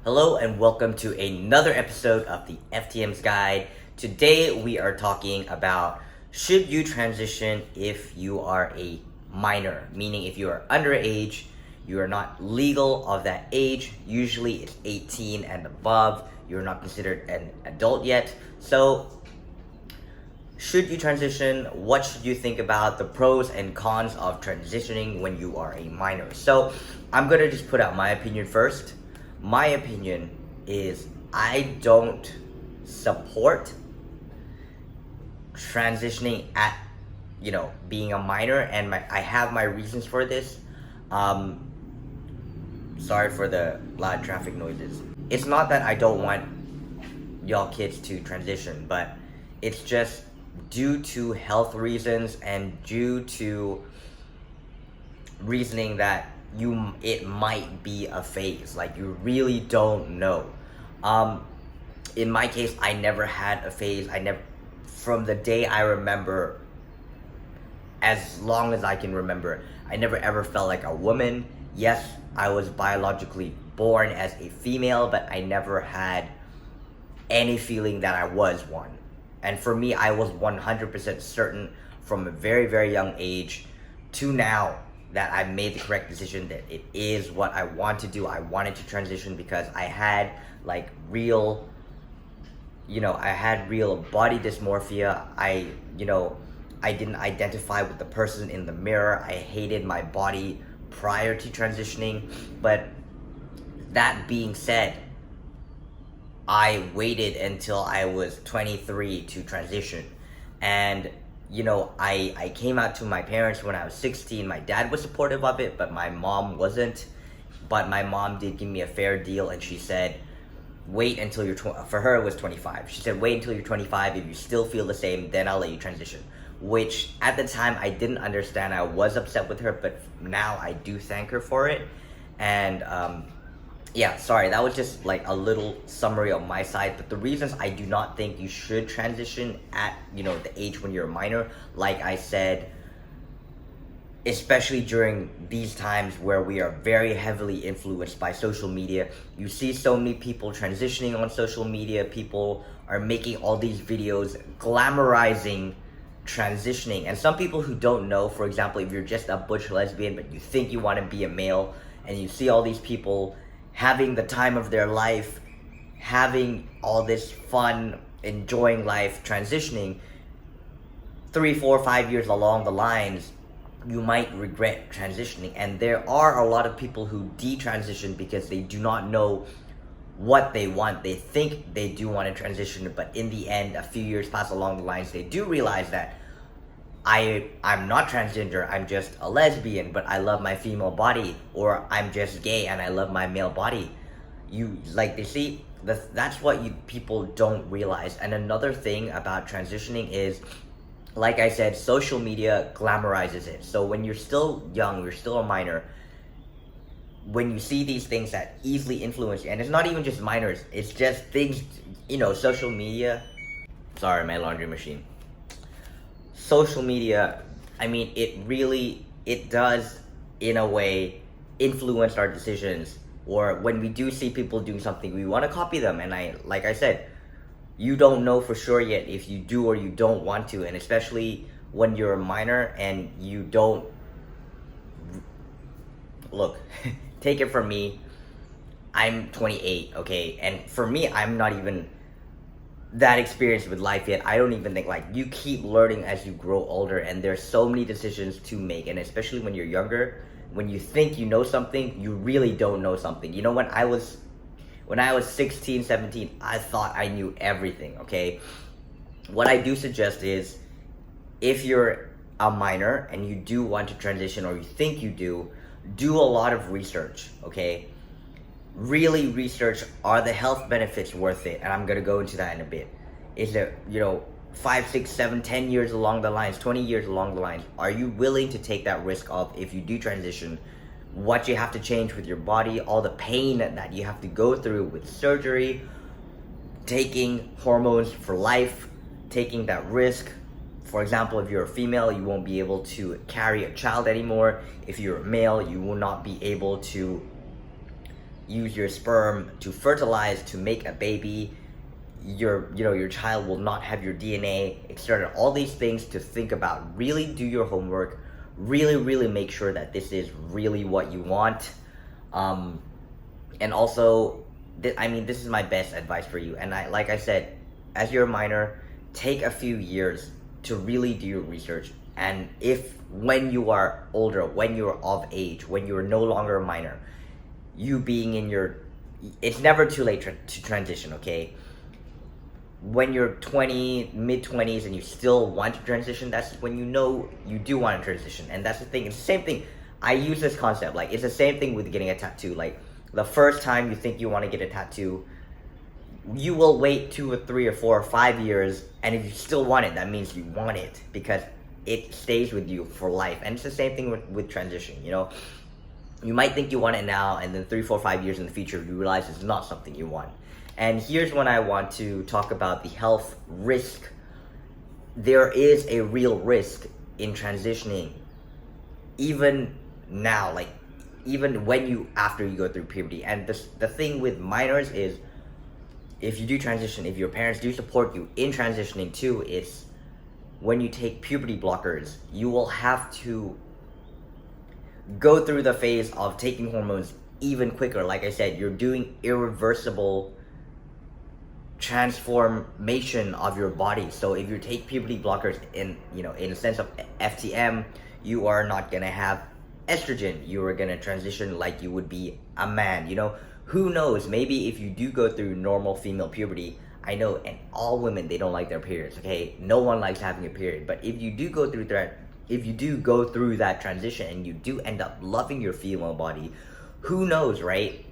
Hello and welcome to another episode of the FTM's Guide. Today we are talking about should you transition if you are a minor, meaning if you are underage, you are not legal of that age, usually it's 18 and above, you're not considered an adult yet. So should you transition? What should you think about the pros and cons of transitioning when you are a minor? So I'm gonna just put out my opinion first. My opinion is I don't support transitioning at, being a minor, and I have my reasons for this. Sorry for the loud traffic noises. It's not that I don't want y'all kids to transition, but it's just due to health reasons and due to reasoning that it might be a phase, like you really don't know. In my case, I never had a phase. From the day I remember, as long as I can remember, I never ever felt like a woman. Yes, I was biologically born as a female, but I never had any feeling that I was one. And for me, I was 100% certain from a very, very young age to now that I made the correct decision, that it is what I want to do. I wanted to transition because I had real body dysmorphia. I didn't identify with the person in the mirror. I hated my body prior to transitioning. But that being said, I waited until I was 23 to transition. And I came out to my parents when I was 16. My dad was supportive of it, but my mom wasn't. But my mom did give me a fair deal, and she said, wait until you're for her it was 25. She said, wait until you're 25. If you still feel the same, then I'll let you transition. Which at the time I didn't understand. I was upset with her, but now I do thank her for it. And yeah, sorry, that was just a little summary on my side. But the reasons I do not think you should transition at, the age when you're a minor, like I said, especially during these times where we are very heavily influenced by social media. You see so many people transitioning on social media. People are making all these videos glamorizing transitioning. And some people who don't know, for example, if you're just a butch lesbian, but you think you want to be a male, and you see all these people having the time of their life, having all this fun, enjoying life, transitioning, 3, 4, 5 years along the lines, you might regret transitioning. And there are a lot of people who detransition because they do not know what they want. They think they do want to transition, but in the end, a few years pass along the lines, they do realize that I'm not transgender, I'm just a lesbian, but I love my female body, or I'm just gay and I love my male body. They see, that's what people don't realize. And another thing about transitioning is, like I said, social media glamorizes it. So when you're still young, you're still a minor, when you see these things that easily influence you, and it's not even just minors, it's just things, social media. Sorry, my laundry machine. Social media, it does, in a way, influence our decisions. Or when we do see people doing something, we want to copy them. And like I said, you don't know for sure yet if you do or you don't want to. And especially when you're a minor and you don't... Look, take it from me, I'm 28, okay? And for me, I'm not even that experienced with life yet. I don't even think, you keep learning as you grow older, and there's so many decisions to make. And especially when you're younger, when you think you know something, you really don't know something. When I was 16, 17, I thought I knew everything, okay? What I do suggest is, if you're a minor and you do want to transition, or you think you do a lot of research, okay? Really research, are the health benefits worth it? And I'm gonna go into that in a bit. Is it, 5, 6, 7, 10 years along the lines, 20 years along the lines, are you willing to take that risk of, if you do transition, what you have to change with your body, all the pain that you have to go through with surgery, taking hormones for life, taking that risk. For example, if you're a female, you won't be able to carry a child anymore. If you're a male, you will not be able to use your sperm to fertilize to make a baby. Your child will not have your DNA, etc. All these things to think about. Really do your homework. Really make sure that this is really what you want. And also, this is my best advice for you. And like I said, as you're a minor, take a few years to really do your research. And when you are older, when you're of age, when you're no longer a minor, you being in it's never too late to transition, okay? When you're 20, mid-20s, and you still want to transition, that's when you know you do want to transition. And that's the thing. It's the same thing. I use this concept. Like, it's the same thing with getting a tattoo. Like, the first time you think you want to get a tattoo, you will wait 2 or 3 or 4 or 5 years, and if you still want it, that means you want it, because it stays with you for life. And it's the same thing with transition, you know? You might think you want it now, and then 3, 4, 5 years in the future, you realize it's not something you want. And here's when I want to talk about the health risk. There is a real risk in transitioning, even now, like even after you go through puberty. And the thing with minors is, if you do transition, if your parents do support you in transitioning too, it's when you take puberty blockers, you will have to go through the phase of taking hormones even quicker. Like I said, you're doing irreversible transformation of your body. So if you take puberty blockers in the sense of FTM, you are not gonna have estrogen. You are gonna transition like you would be a man. Who knows? Maybe if you do go through normal female puberty, I know, and all women, they don't like their periods. Okay, no one likes having a period. But if you do go through that transition, and you do end up loving your female body, who knows, right?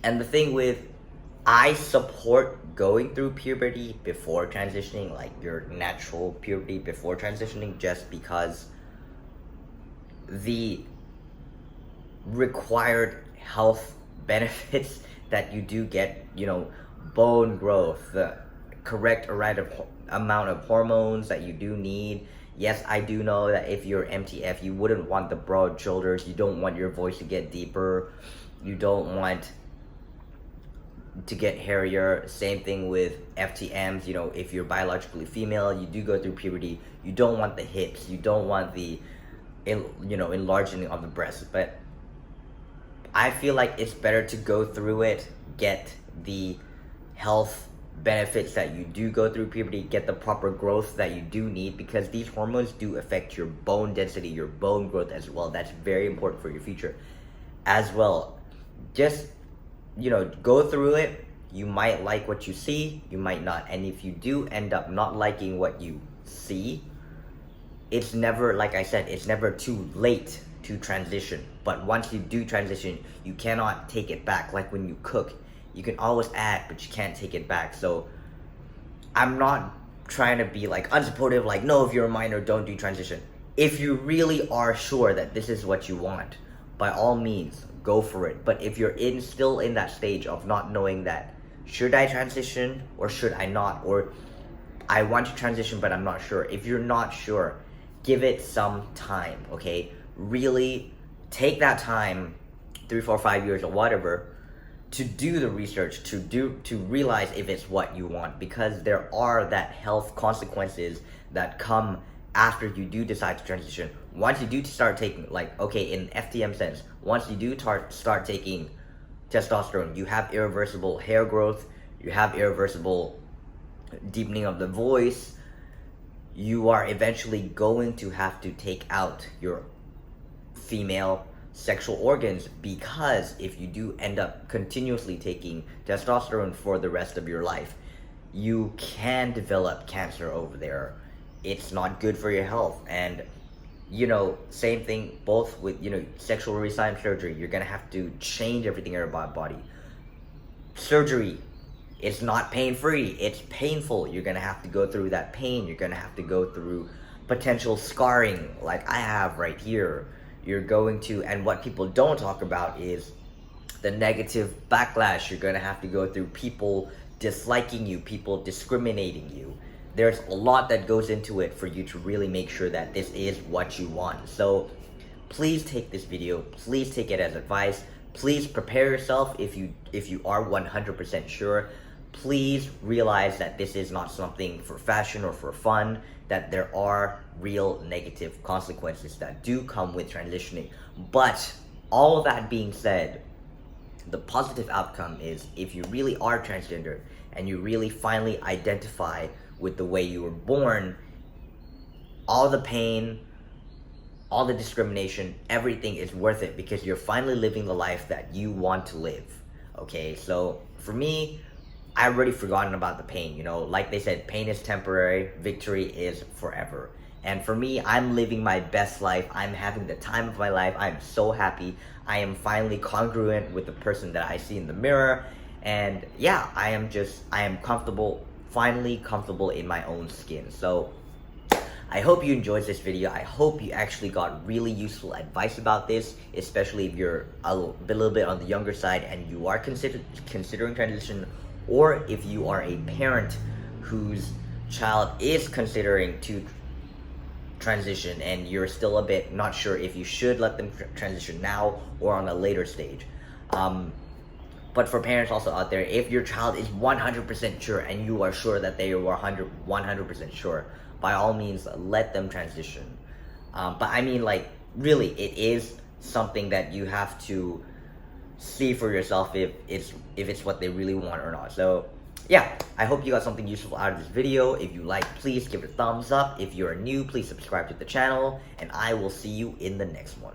And the thing with, I support going through puberty before transitioning, like your natural puberty before transitioning, just because the required health benefits that you do get, bone growth, the correct amount of hormones that you do need. Yes, I do know that if you're MTF, you wouldn't want the broad shoulders, you don't want your voice to get deeper, you don't want to get hairier. Same thing with FTMs. If you're biologically female, you do go through puberty, you don't want the hips, you don't want the enlarging of the breasts. But I feel like it's better to go through it, get the health benefits that you do go through puberty, get the proper growth that you do need, because these hormones do affect your bone density, your bone growth as well. That's very important for your future as well. Just go through it. You might like what you see, you might not. And if you do end up not liking what you see, it's never, like I said, it's never too late to transition. But once you do transition, you cannot take it back. Like when you cook, you can always add, but you can't take it back. So I'm not trying to be like unsupportive, like, no, if you're a minor, don't do transition. If you really are sure that this is what you want, by all means, go for it. But if you're still in that stage of not knowing that, should I transition or should I not? Or I want to transition, but I'm not sure. If you're not sure, give it some time, okay? Really take that time, 3, 4, 5 years or whatever, to do the research, to realize if it's what you want, because there are that health consequences that come after you do decide to transition. Once you do start taking, like, okay, in FTM sense, once you do start taking testosterone, you have irreversible hair growth, you have irreversible deepening of the voice, you are eventually going to have to take out your female sexual organs, because if you do end up continuously taking testosterone for the rest of your life, you can develop cancer over there. It's not good for your health. And same thing both with sexual reassignment surgery. You're gonna have to change everything in your body. Surgery, it's not pain-free, it's painful. You're gonna have to go through that pain. You're gonna have to go through potential scarring like I have right here. You're going to, and what people don't talk about is the negative backlash you're gonna have to go through, people disliking you, people discriminating you. There's a lot that goes into it for you to really make sure that this is what you want. So please take this video, please take it as advice. please prepare yourself. If you are 100% sure, please realize that this is not something for fashion or for fun, that there are real negative consequences that do come with transitioning. But all of that being said, the positive outcome is, if you really are transgender and you really finally identify with the way you were born, all the pain, all the discrimination, everything is worth it, because you're finally living the life that you want to live. Okay, so for me, I've already forgotten about the pain. You know, like they said, pain is temporary, victory is forever. And for me, I'm living my best life. I'm having the time of my life. I'm so happy. I am finally congruent with the person that I see in the mirror. And yeah, I am comfortable, finally comfortable in my own skin. So I hope you enjoyed this video. I hope you actually got really useful advice about this, especially if you're a little bit on the younger side and you are considering transition, or if you are a parent whose child is considering to transition and you're still a bit not sure if you should let them transition now or on a later stage. But for parents also out there, if your child is 100% sure and you are sure that they are 100% sure, by all means, let them transition. But I mean, like, really, it is something that you have to see for yourself if it's what they really want or not. So yeah, I hope you got something useful out of this video. If you like, please give it a thumbs up. If you're new, please subscribe to the channel, and I will see you in the next one.